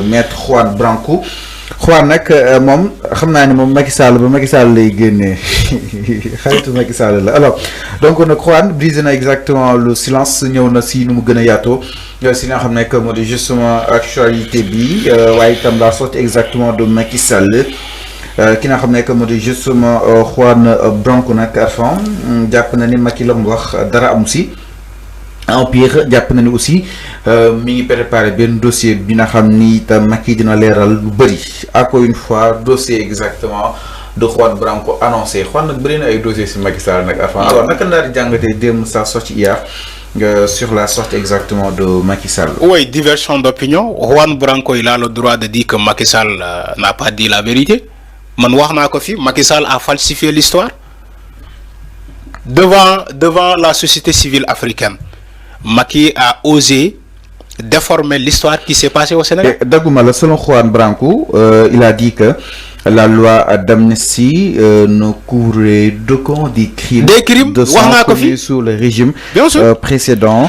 maître Juan Branco. Juan nag moom xam naa ne moom Macky Sall ba Macky Sall lay génnee xaritu Macky Sall la alors donc nag Juan brisé na exactement le silence ñëw na si nu mu gën a yaatoo si nga xam ne que moo di justement actualité bi waaye itam la sortie exactement de Macky Sall ki nga xam ne que moo di justement Juan Branco nag Arfan jàpp na ni Macky la mu wax dara amu si. En pire jàpp na ni aussi mi ngi préparé benn dossier bi nga xam ni itam Macky dina leeral lu bëri encore une fois dossier exactement de Juan Branco annoncé Juan nag bëri na ay dossier si Macky Sall nag avant alors naka laa di jàngatee démb sa sortie hier sur la sortie exactement de Macky Sall. Oui, diversion d'opinion. Juan Branco il a le droit de dire que Macky Sall n'a pas dit la vérité. Man wax naa ko fi Macky Sall a falsifié l'histoire devant la société civile africaine. Macky a osé déformer l'histoire qui s'est passée au Sénégal. Dagoumala, selon Juan Branco, il a dit que la loi d'amnistie ne couvrait d'aucun des crimes de sang commis sous le régime précédent.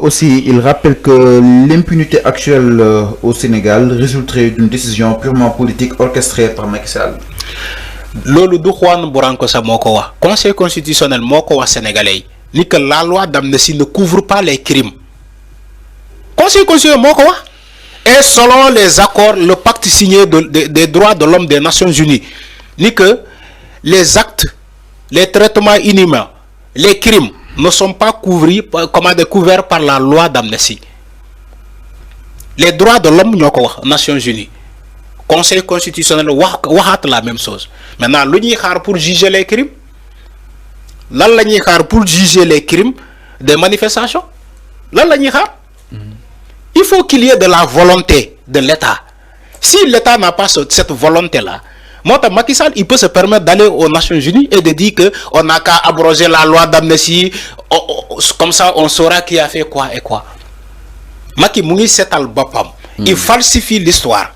Aussi, il rappelle que l'impunité actuelle au Sénégal résulterait d'une décision purement politique orchestrée par Macky Sall. Lolo du Juan Branco sa moko wa Conseil constitutionnel moko wa sénégalais ni que la loi d'amnistie ne couvre pas les crimes. Conseil constitutionnel moko wa et selon les accords, le pacte signé des droits de l'homme des Nations Unies, ni que les actes, les traitements inhumains, les crimes ne sont pas couverts par la loi d'amnistie. Les droits de l'homme Nations Unies. Conseil constitutionnel wahat la même chose. Maintenant, l'union pour juger les crimes. Pour juger les crimes des manifestations. Il faut qu'il y ait de la volonté de l'État. Si l'État n'a pas cette volonté-là, Macky Sall, il peut se permettre d'aller aux Nations Unies et de dire qu'on n'a qu'à abroger la loi d'amnistie. Comme ça, on saura qui a fait quoi et quoi. Macky Mouni s'étale bapam. Il falsifie l'histoire.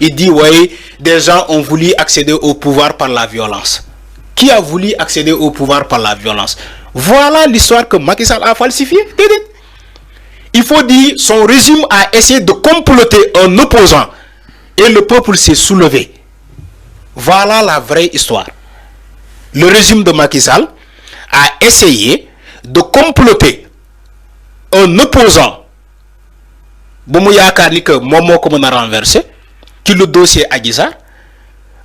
Il dit, oui, des gens ont voulu accéder au pouvoir par la violence. Qui a voulu accéder au pouvoir par la violence? Voilà l'histoire que Macky Sall a falsifiée. Il faut dire, son régime a essayé de comploter un opposant et le peuple s'est soulevé. Voilà la vraie histoire. Le régime de Macky Sall a essayé de comploter un opposant. Boumouya Karnik, Momo comme on a renversé, qui le dossier à Gizar.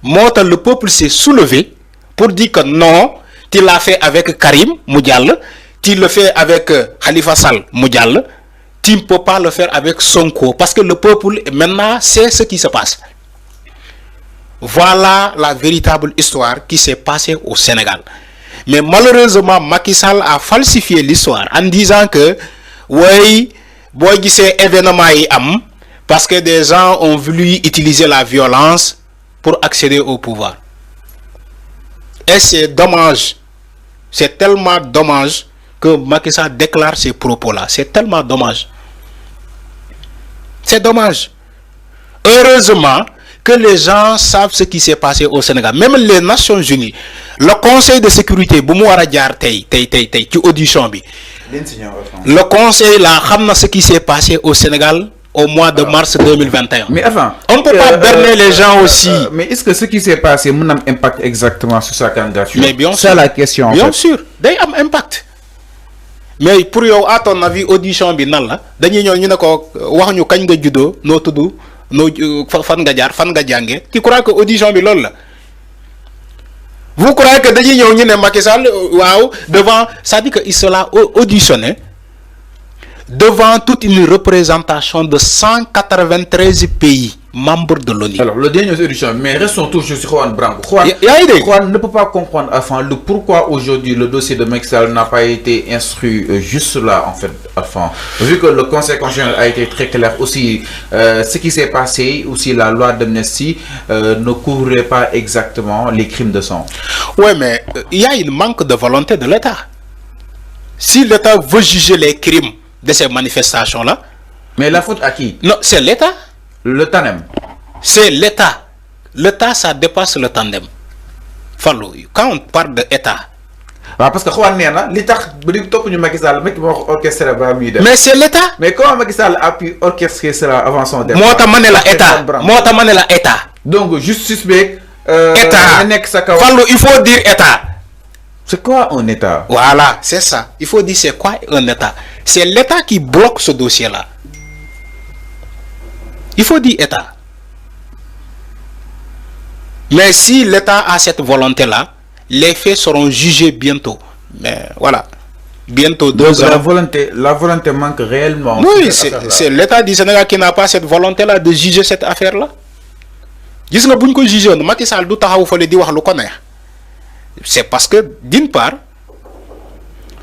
Le peuple s'est soulevé pour dire que non, tu l'as fait avec Karim Moudial, tu le fais avec Khalifa Sall Moudial. Tu ne peux pas le faire avec Sonko parce que le peuple maintenant sait ce qui se passe. Voilà la véritable histoire qui s'est passée au Sénégal. Mais malheureusement, Macky Sall a falsifié l'histoire en disant que oui, c'est événement parce que des gens ont voulu utiliser la violence pour accéder au pouvoir. Et c'est dommage. C'est tellement dommage que Macky Sall déclare ces propos-là. C'est tellement dommage. C'est dommage. Heureusement que les gens savent ce qui s'est passé au Sénégal. Même les Nations Unies, le Conseil de sécurité, le Conseil là, ce qui s'est passé au Sénégal au mois de mars 2021. Mais avant, on ne peut pas berner les gens aussi. Mais est-ce que ce qui s'est passé a un impact exactement sur sa candidature? Mais bien sûr. C'est la question. Bien sûr, il y a un impact. Mais pour yow à ton avis audition bi nan la dañuy ñëw ñu ne ko wax ñu kañ nga juddoo noo tudd noo fan nga jaar fan nga jàngee tu crois que audition bi loolu la vous croyez que dañuy ñëw ñu ne Macky Sall waaw devant ça dit que il sera auditionné devant toute une représentation de 193 pays membres de l'ONU. Alors, le dernier audition, mais restons toujours sur Juan Branco. Juan ne peut pas comprendre enfin le pourquoi aujourd'hui le dossier de Macky Sall n'a pas été instruit juste là, en fait, enfin. Vu que le Conseil constitutionnel a été très clair aussi, ce qui s'est passé, aussi la loi d'amnistie ne couvrait pas exactement les crimes de sang. Oui, mais il y a un manque de volonté de l'État. Si l'État veut juger les crimes de ces manifestations-là... Mais la faute à qui? Non, c'est l'État. Le tandem. C'est l'État. L'État, ça dépasse le tandem. Quand on parle d'État, parce que Juan nee na li tax ba di topp ñu Macky Sall Macky moo wax orchestré ba muy def. mais c'est l'État. mais comment Macky Sall a pu orchestrer cela avant son départ. moo tax ma ne la État moo tax ma ne la État. donc justice beeg. État nekk sa kaw. Fallou il faut dire État. c'est quoi un État. Voilà, c'est ça. Il faut dire c'est quoi un État. C'est l'État qui bloque ce dossier-là. Il faut dire État. Mais si l'État a cette volonté-là, les faits seront jugés bientôt. Mais voilà. Bientôt 2 ans. La volonté manque réellement. Oui, c'est l'État du Sénégal qui n'a pas cette volonté-là de juger cette affaire-là. Gis nga buñ ko juger on Macky Sall du taxaw fa le di wax lu ko neex. C'est parce que d'une part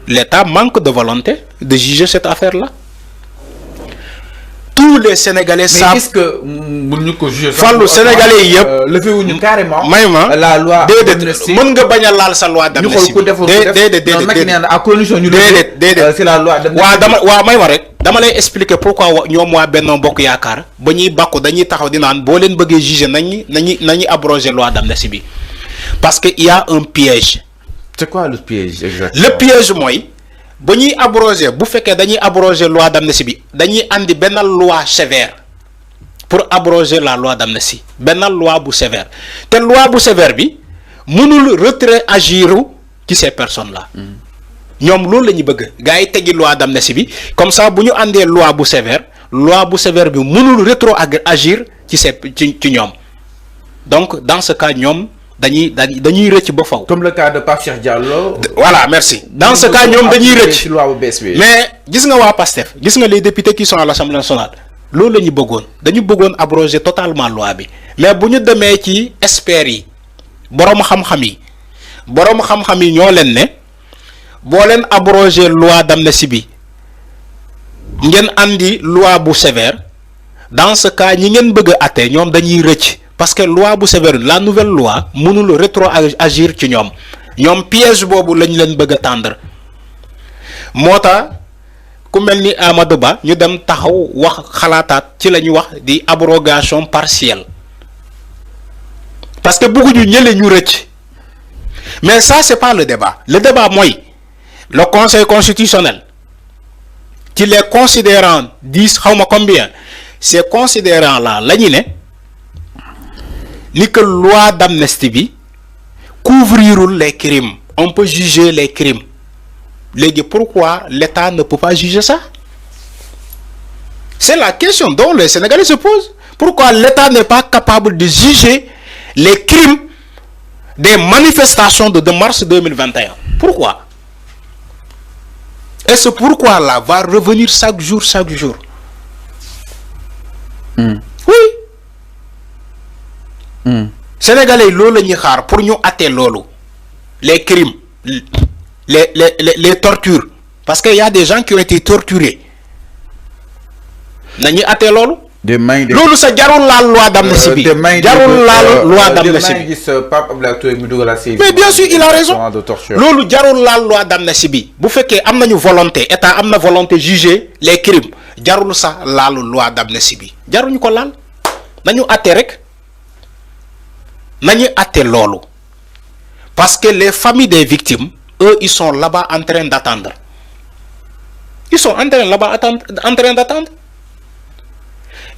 l'État manque de volonté de juger cette affaire-là. Tous les Sénégalais savent. Mais est-ce que nous ko juger Fallou Sénégalais yi yëpp levé wuñu carrément mayma la loi d'amnistie mën nga bañ a laal sa loi d'amnistie à condition ñu c'est la loi d'amnistie waaw may ma rek dama lay expliquer pourquoi ñoom waa Benno Bokk Yaakaar ba ñuy bàkku dañuy taxaw di naan boo leen bëggee juger nañu abroger loi d'amnistie bi parce que il y a un piège. C'est quoi le piège exactement? Le piège mooy ba ñuy abroger bu fekkee dañuy abroger loi d'amnistie bi dañuy andi benn loi sévère pour abroger la loi d'amnistie benn loi bu sévère te loi bu sévère bi mënul retrait agir ci ces personnes là. ñoom loolu la ñu bëgg gars yi teggi loi d'amnistie bi comme ça bu ñu andee loi bu sévère bi mënul rétro agir ci ñoom donc dans ce cas ñoom dañuy rëcc ba faw. Comme le cas de Pape Cheikh Diallo. Voilà, merci. Dans ce cas ñoom dañuy rëcc. Mais gis nga waa Pastef gis nga les députés qui sont à l'Assemblée nationale loolu la ñu bëggoon dañu bëggoon abroger totalement loi bi mais bu ñu demee ci experts yi boroom xam-xam yi ñoo leen ne boo leen abroger loi d'amnistie bi ngeen andi loi bu sévère dans ce cas ñi ngeen bëgg a atte ñoom dañuy rëcc. Parce que loi bu sévère la nouvelle loi mënul rétroagir ci ñoom piège boobu lañ leen bëgg a tendre moo tax ku mel ni Amadou Ba ñu dem taxaw wax xalaataat ci la ñuy wax di abrogation partielle parce que bëgguñu ñële ñu rëcc mais ça c'est pas le débat mooy le Conseil constitutionnel ci les considérants 10 xawma combien ces considérants là la ñu ne ni que loi d'amnistie bi couvrirul les crimes on peut juger les crimes léegi pourquoi l'État ne peut pas juger ça c'est la question dont les Sénégalais se posent pourquoi l'État n'est pas capable de juger les crimes des manifestations de mars 2021 pourquoi et ce pourquoi là va revenir chaque jour oui Sénégalais loolu la ñuy xaar pour ñu atte loolu les crimes les tortures parce que y a des gens qui ont été torturés nañu atte loolu. loolu sa jarul laal loi d'amnistie bi jarul laal loi d'amnistie bi mais bien sûr il a raison loolu jarul laal loi d'amnistie bi bu fekkee am nañu volonté état am na volonté juger les crimes jarul sa laalu loi d'amnistie bi jaruñu ko laal nañu atte rek. nañu atte loolu parce que les familles des victimes eux ils sont là-bas en train d'attendre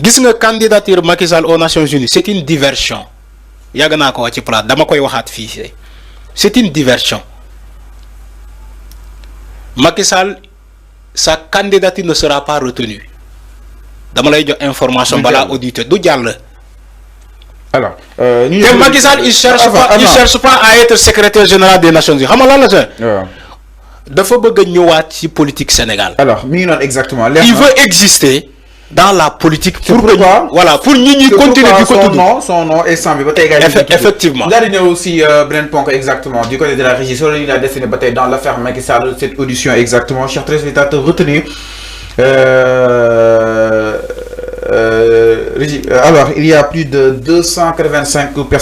gis nga candidature Macky Sall aux Nations Unies c'est une diversion yàgg naa ko wax ci place dama koy waxaat fii c'est une diversion Macky Sall sa candidature ne sera pas retenue dama lay jox information balaa auditeur du jàll. Alors, Macky Sall il cherche pas à être secrétaire général des Nations Unies. Xam nga lan la sax. Dafa bëgg ñëwaat ci politique Sénégal. Alors, mi ngi noonu exactement. Il veut exister dans la politique pour que voilà, pour ñi continuer di ko tudd. Son nom est sans ba tey effectivement. Daal di ñëw aussi beneen ponk exactement du côté de la régie sur la destinée ba tey dans l'affaire Macky Sall cette audition exactement chers téléspectateurs retenez alors, il y a plus de 285 personnes